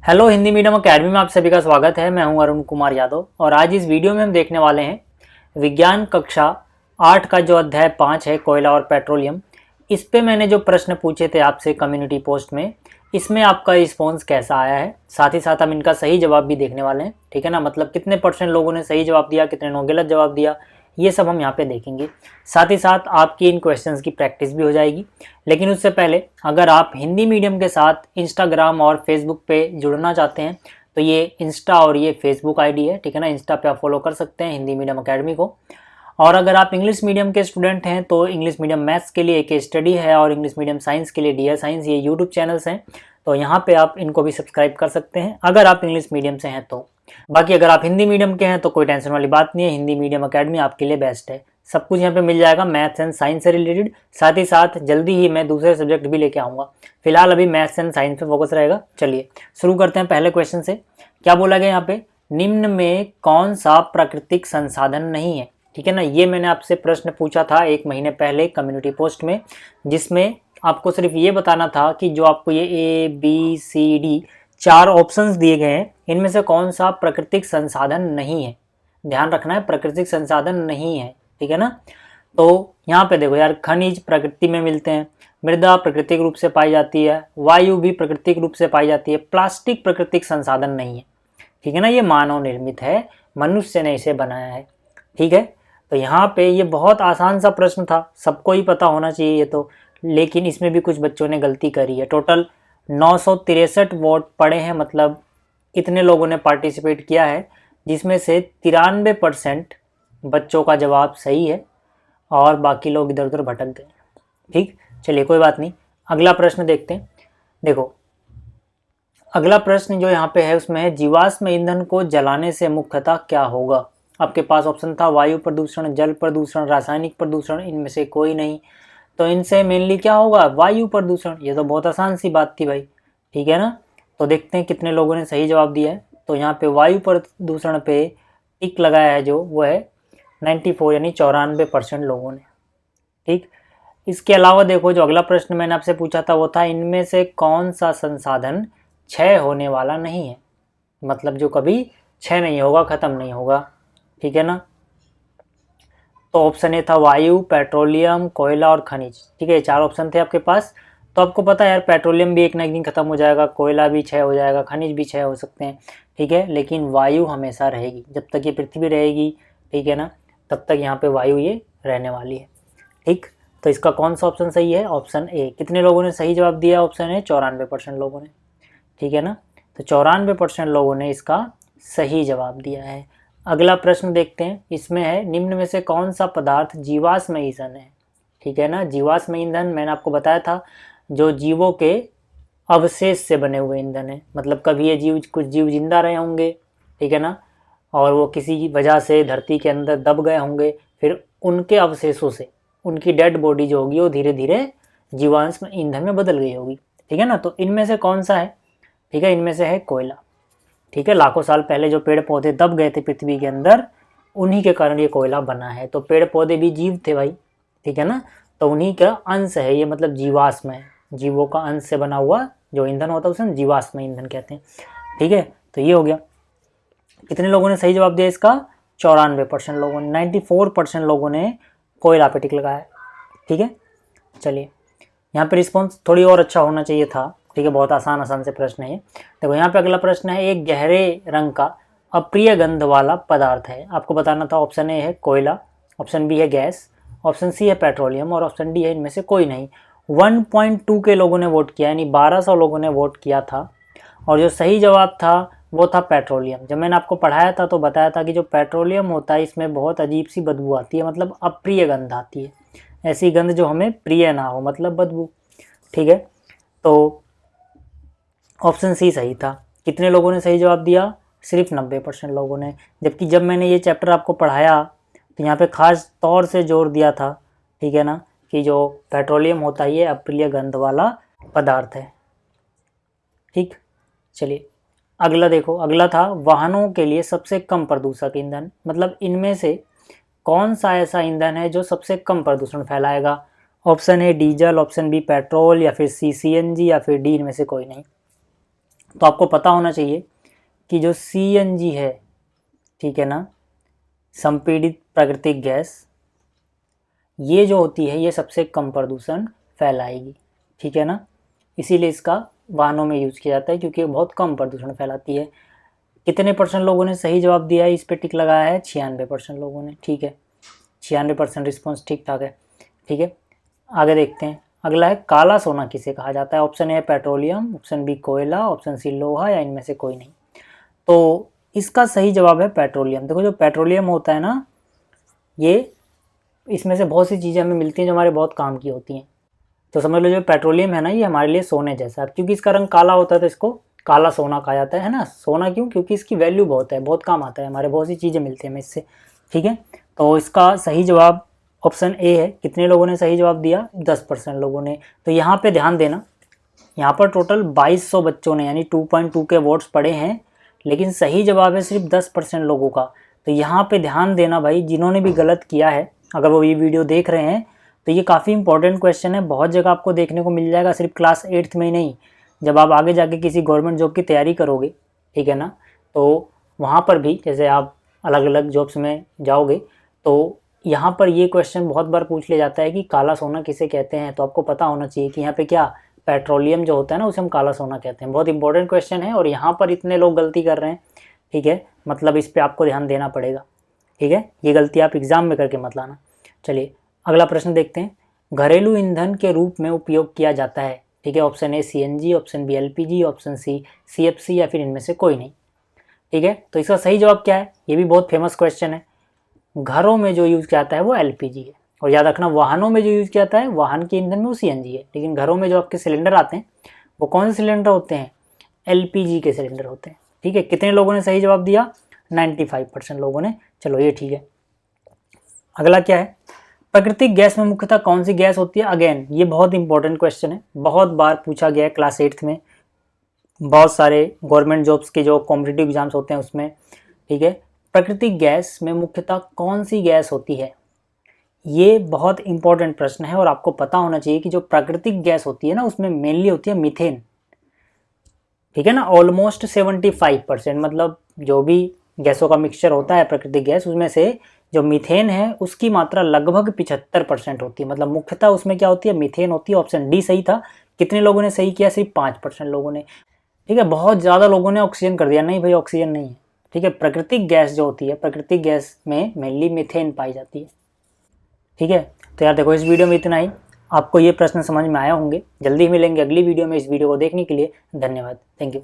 Hello, Hindi medium academy में आप सभी का स्वागत है। मैं हूं अरुण कुमार यादव और आज इस वीडियो में हम देखने वाले हैं विज्ञान कक्षा 8 का जो अध्याय 5 है कोयला और पेट्रोलियम। इस पे मैंने जो प्रश्न पूछे थे आपसे कम्युनिटी पोस्ट में, इसमें आपका रिस्पॉन्स कैसा आया है। साथ ही साथ हम इनका सही जवाब भी देखने वाले हैं, ठीक है ना। मतलब कितने % लोगों ने सही जवाब दिया, कितने ने गलत जवाब दिया, ये सब हम यहाँ पे देखेंगे। साथ ही साथ आपकी इन क्वेश्चंस की प्रैक्टिस भी हो जाएगी। लेकिन उससे पहले अगर आप हिंदी मीडियम के साथ इंस्टाग्राम और फेसबुक पे जुड़ना चाहते हैं तो ये इंस्टा और ये फेसबुक आईडी है, ठीक है ना। इंस्टा पे आप फॉलो कर सकते हैं हिंदी मीडियम अकेडमी को। और अगर आप इंग्लिश मीडियम के स्टूडेंट हैं तो इंग्लिश मीडियम मैथ्स के लिए एक स्टडी है और इंग्लिश मीडियम साइंस के लिए डियर साइंस, ये यूट्यूब चैनल्स हैं, तो यहाँ पे आप इनको भी सब्सक्राइब कर सकते हैं अगर आप इंग्लिश मीडियम से हैं तो। बाकी अगर आप हिंदी मीडियम के हैं तो कोई टेंशन वाली बात नहीं है, हिंदी मीडियम अकेडमी आपके लिए बेस्ट है। सब कुछ यहाँ पे मिल जाएगा मैथ्स एंड साइंस से रिलेटेड। साथ ही साथ जल्दी ही मैं दूसरे सब्जेक्ट भी लेके आऊँगा। फिलहाल अभी मैथ्स एंड साइंस पे फोकस रहेगा। चलिए शुरू करते हैं पहले क्वेश्चन से। क्या बोला गया यहाँ पे, निम्न में कौन सा प्राकृतिक संसाधन नहीं है, ठीक है ना। ये मैंने आपसे प्रश्न पूछा था 1 महीने पहले कम्युनिटी पोस्ट में, जिसमें आपको सिर्फ ये बताना था कि जो आपको ये ABCD 4 ऑप्शंस दिए गए हैं, इनमें से कौन सा प्राकृतिक संसाधन नहीं है। ध्यान रखना है, प्राकृतिक संसाधन नहीं है, ठीक है ना। तो यहाँ पे देखो यार, खनिज प्रकृति में मिलते हैं, मृदा प्राकृतिक रूप से पाई जाती है, वायु भी प्राकृतिक रूप से पाई जाती है, प्लास्टिक प्राकृतिक संसाधन नहीं है, ठीक है ना। ये मानव निर्मित है, मनुष्य ने इसे बनाया है, ठीक है। तो यहाँ पे ये बहुत आसान सा प्रश्न था, सबको ही पता होना चाहिए ये तो। लेकिन इसमें भी कुछ बच्चों ने गलती करी है। टोटल 963 वोट पड़े हैं, मतलब इतने लोगों ने पार्टिसिपेट किया है, जिसमें से 93% बच्चों का जवाब सही है और बाकी लोग इधर उधर भटक गए। ठीक, चलिए कोई बात नहीं। अगला प्रश्न देखते हैं। देखो अगला प्रश्न जो यहाँ पे है उसमें है, जीवाश्म ईंधन को जलाने से मुख्यतः क्या होगा। आपके पास ऑप्शन था वायु प्रदूषण, जल प्रदूषण, रासायनिक प्रदूषण, इनमें से कोई नहीं। तो इनसे मेनली क्या होगा, वायु प्रदूषण। ये तो बहुत आसान सी बात थी भाई, ठीक है ना। तो देखते हैं कितने लोगों ने सही जवाब दिया है। तो यहाँ पे वायु प्रदूषण पे टिक लगाया है जो, वो है 94 यानी 94% लोगों ने। ठीक, इसके अलावा देखो जो अगला प्रश्न मैंने आपसे पूछा था वो था, इनमें से कौन सा संसाधन क्षय होने वाला नहीं है, मतलब जो कभी क्षय नहीं होगा, खत्म नहीं होगा, ठीक है ना। तो ऑप्शन ए था वायु, पेट्रोलियम, कोयला और खनिज, ठीक है। 4 ऑप्शन थे आपके पास। तो आपको पता है यार, पेट्रोलियम भी एक ना एक दिन खत्म हो जाएगा, कोयला भी क्षय हो जाएगा, खनिज भी क्षय हो सकते हैं, ठीक है। लेकिन वायु हमेशा रहेगी, जब तक ये पृथ्वी रहेगी, ठीक है ना, तब तक यहाँ पे वायु ये रहने वाली है। ठीक, तो इसका कौन सा ऑप्शन सही है, ऑप्शन ए। कितने लोगों ने सही जवाब दिया, ऑप्शन ए 94% लोगों ने, ठीक है ना। तो 94% लोगों ने इसका सही जवाब दिया है। अगला प्रश्न देखते हैं, इसमें है, निम्न में से कौन सा पदार्थ जीवाश्म ईंधन है, ठीक है ना। जीवाश्म ईंधन मैंने आपको बताया था, जो जीवों के अवशेष से बने हुए ईंधन है। मतलब कभी ये कुछ जीव जिंदा रहे होंगे, ठीक है ना, और वो किसी वजह से धरती के अंदर दब गए होंगे, फिर उनके अवशेषों से उनकी डेड बॉडी जो होगी वो धीरे धीरे जीवाश्म ईंधन में बदल गई होगी, ठीक है ना। तो इनमें से कौन सा है, ठीक है, इनमें से है कोयला, ठीक है। लाखों साल पहले जो पेड़ पौधे दब गए थे पृथ्वी के अंदर, उन्हीं के कारण ये कोयला बना है। तो पेड़ पौधे भी जीव थे भाई, ठीक है ना, तो उन्हीं का अंश है ये, मतलब जीवाश्म है, जीवों का अंश से बना हुआ जो ईंधन होता है उसे जीवाश्म ईंधन कहते हैं, ठीक है। तो ये हो गया। कितने लोगों ने सही जवाब दिया इसका, 94% लोगों ने। 94% लोगों ने कोयला पे टिक लगाया, ठीक है। चलिए यहाँ पे रिस्पॉन्स थोड़ी और अच्छा होना चाहिए था, ठीक है। बहुत आसान से प्रश्न है। देखो यहाँ पे अगला प्रश्न है, एक गहरे रंग का अप्रिय गंध वाला पदार्थ है। आपको बताना था, ऑप्शन ए है कोयला, ऑप्शन बी है गैस, ऑप्शन सी है पेट्रोलियम और ऑप्शन डी है इनमें से कोई नहीं। 1.2 के लोगों ने वोट किया, यानी 1200 लोगों ने वोट किया था, और जो सही जवाब था वो था पेट्रोलियम। जब मैंने आपको पढ़ाया था तो बताया था कि जो पेट्रोलियम होता है इसमें बहुत अजीब सी बदबू आती है, मतलब अप्रिय गंध आती है, ऐसी गंध जो हमें प्रिय ना हो, मतलब बदबू, ठीक है। तो ऑप्शन सी सही था। कितने लोगों ने सही जवाब दिया, सिर्फ 90% लोगों ने। जबकि जब मैंने ये चैप्टर आपको पढ़ाया तो यहाँ पे खास तौर से जोर दिया था, ठीक है ना, कि जो पेट्रोलियम होता है ये अप्रिय गंध वाला पदार्थ है। ठीक, चलिए अगला देखो। अगला था, वाहनों के लिए सबसे कम प्रदूषक ईंधन, मतलब इनमें से कौन सा ऐसा ईंधन है जो सबसे कम प्रदूषण फैलाएगा। Option A diesel, option B petrol, या फिर सी CNG, या फिर डी इनमें से कोई नहीं। तो आपको पता होना चाहिए कि जो CNG है, ठीक है ना, संपीड़ित प्राकृतिक गैस, ये जो होती है ये सबसे कम प्रदूषण फैलाएगी, ठीक है ना। इसीलिए इसका वाहनों में यूज़ किया जाता है क्योंकि ये बहुत कम प्रदूषण फैलाती है। कितने % लोगों ने सही जवाब दिया है, इस पे टिक लगाया है? 96% लोगों ने, ठीक है। 96% रिस्पॉन्स ठीक ठाक है, ठीक है। आगे देखते हैं। अगला है काला सोना किसे कहा जाता है? Option A petroleum, option B कोयला, ऑप्शन सी लोहा, या इनमें से कोई नहीं। तो इसका सही जवाब है पेट्रोलियम। देखो जो पेट्रोलियम होता है ना, ये इसमें से बहुत सी चीज़ें हमें मिलती हैं जो हमारे बहुत काम की होती हैं। तो समझ लो जो पेट्रोलियम है ना, ये हमारे लिए सोने जैसा है। क्योंकि इसका रंग काला होता है तो इसको काला सोना कहा जाता है ना। सोना क्यों? क्योंकि इसकी वैल्यू बहुत है, बहुत काम आता है, हमारे बहुत सी चीज़ें मिलती हैं हमें इससे, ठीक है। तो इसका सही जवाब ऑप्शन ए है। कितने लोगों ने सही जवाब दिया? 10% लोगों ने। तो यहाँ पे ध्यान देना, यहाँ पर टोटल 2200 बच्चों ने यानी 2.2 के वोट्स पड़े हैं, लेकिन सही जवाब है सिर्फ 10% लोगों का। तो यहाँ पे ध्यान देना भाई, जिन्होंने भी गलत किया है, अगर वो ये वीडियो देख रहे हैं तो ये काफ़ी इंपॉर्टेंट क्वेश्चन है। बहुत जगह आपको देखने को मिल जाएगा, सिर्फ क्लास 8th में ही नहीं, जब आप आगे जाके किसी गवर्नमेंट जॉब की तैयारी करोगे, ठीक है ना, तो वहाँ पर भी जैसे आप अलग अलग जॉब्स में जाओगे तो यहाँ पर ये क्वेश्चन बहुत बार पूछ लिया जाता है कि काला सोना किसे कहते हैं। तो आपको पता होना चाहिए कि यहाँ पे क्या, पेट्रोलियम जो होता है ना उसे हम काला सोना कहते हैं। बहुत इंपॉर्टेंट क्वेश्चन है और यहाँ पर इतने लोग गलती कर रहे हैं, ठीक है, मतलब इस पर आपको ध्यान देना पड़ेगा, ठीक है। ये गलती आप एग्जाम में करके मत लाना। चलिए अगला प्रश्न देखते हैं। घरेलू ईंधन के रूप में उपयोग किया जाता है, ठीक है। Option A CNG, option B LPG, option C CFC, या फिर इनमें से कोई नहीं, ठीक है। तो इसका सही जवाब क्या है? ये भी बहुत फेमस क्वेश्चन है। घरों में जो यूज़ किया जाता है वो LPG है, और याद रखना वाहनों में जो यूज़ किया जाता है वाहन के ईंधन में वो CNG है, लेकिन घरों में जो आपके सिलेंडर आते हैं वो कौन से सिलेंडर होते हैं? LPG के सिलेंडर होते हैं, ठीक है। कितने लोगों ने सही जवाब दिया? 95% लोगों ने। चलो ये ठीक है। अगला क्या है? प्राकृतिक गैस में मुख्यतः कौन सी गैस होती है? अगेन ये बहुत इंपॉर्टेंट क्वेश्चन है, बहुत बार पूछा गया है क्लास 8th में, बहुत सारे गवर्नमेंट जॉब्स के जो कॉम्पिटिटिव एग्जाम्स होते हैं उसमें, ठीक है। प्राकृतिक गैस में मुख्यतः कौन सी गैस होती है? ये बहुत इंपॉर्टेंट प्रश्न है और आपको पता होना चाहिए कि जो प्राकृतिक गैस होती है ना उसमें मेनली होती है मीथेन, ठीक है ना। ऑलमोस्ट 75%, मतलब जो भी गैसों का मिक्सचर होता है प्राकृतिक गैस, उसमें से जो मीथेन है उसकी मात्रा लगभग 75% होती है। मतलब मुख्यतः उसमें क्या होती है? मीथेन होती है। ऑप्शन डी सही था। कितने लोगों ने सही किया? सिर्फ 5% लोगों ने, ठीक है। बहुत ज़्यादा लोगों ने ऑक्सीजन कर दिया, नहीं भाई ऑक्सीजन नहीं है, ठीक है। प्राकृतिक गैस जो होती है, प्राकृतिक गैस में मेनली मीथेन पाई जाती है, ठीक है। तो यार देखो इस वीडियो में इतना ही। आपको ये प्रश्न समझ में आया होंगे। जल्दी मिलेंगे अगली वीडियो में। इस वीडियो को देखने के लिए धन्यवाद। Thank you.